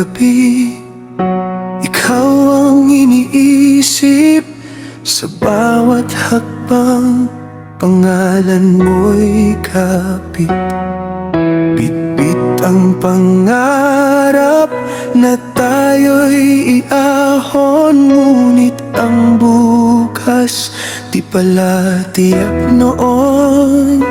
gabi, ikaw ang iniisip. Sa bawat hakbang, pangalan mo'y kapit. Bitbit ang pangarap na tayo'y iahon, ngunit ang bukas di pala tiyak noon.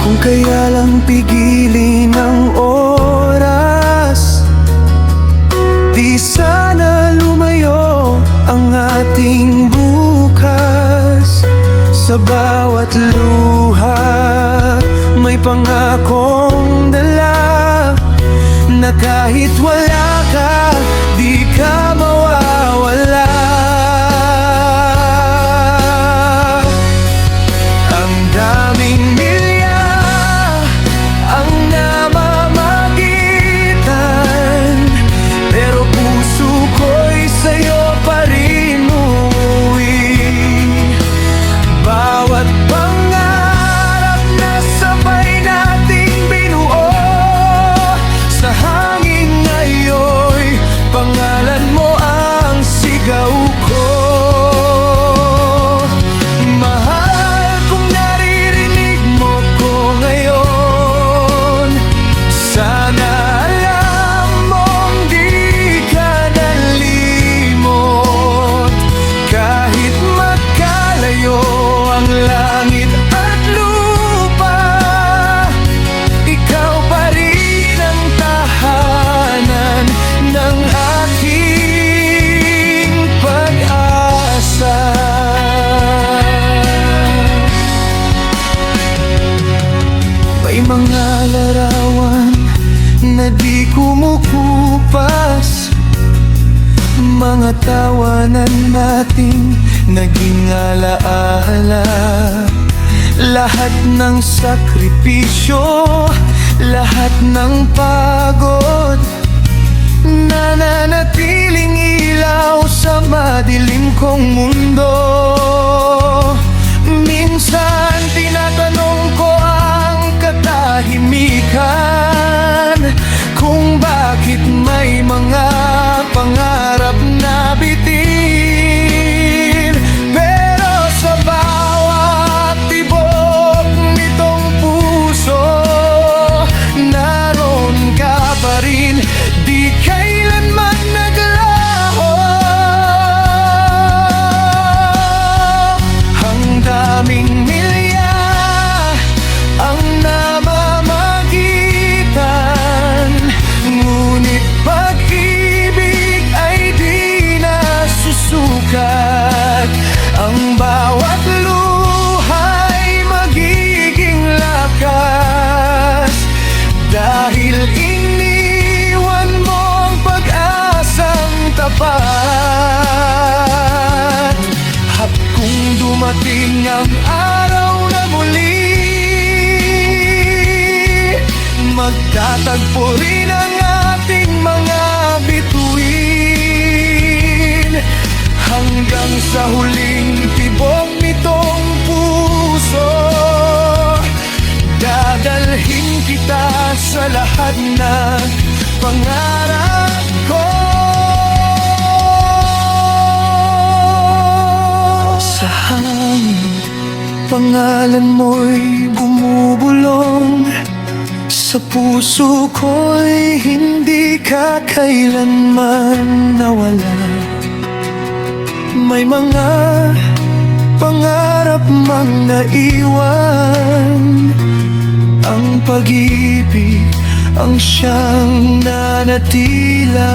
Kung kaya lang pigilin ang oras, di sana lumayo ang ating bukas. Sa bawat luha may pangakong dala, na kahit wala ka, di ka mawawala. Ang daming milya ang namamagitan, pero puso ko'y sa'yo pa rin uuwi. Bawat pangarap na sabay nating binuo, sa hangin ngayon'y pangalan mo ang sigaw ko. Mahal, kung naririnig mo ko ngayon, sana alam mong di ka nalimot. Kahit magkalayo ang langit at lupa, ikaw pa rin ang tahanan ng aking pag-asa. May mga larawan na di kumukupas, mga tawanan nating naging alaala. Lahat ng sakripisyo, lahat ng pagod, nananatiling ilaw sa madilim kong mundo. Minsan tinatanong ko ang katahimikan, kung bakit may mga pangarap na bitin. Pero sa bawat tibok nitong puso, naroon ka pa rin, di kailanman naglaho. Ang daming milya ang namamagitan, ngunit pag-ibig ay di nasusukat. Ang bawat luha'y magiging lakas, dahil iniwan mo ang pag-asang tapat. At kung dumating ang araw na muli, magtatagpo rin ang ating mga bituin, hanggang sa huling tibok nitong puso. Dadalhin kita sa lahat ng pangarap ko. Sa hangin, pangalan mo'y bumubulong, sa puso ko'y hindi ka kailanman nawala. May mga pangarap mang naiwan, ang pag-ibig ang siyang nanatila.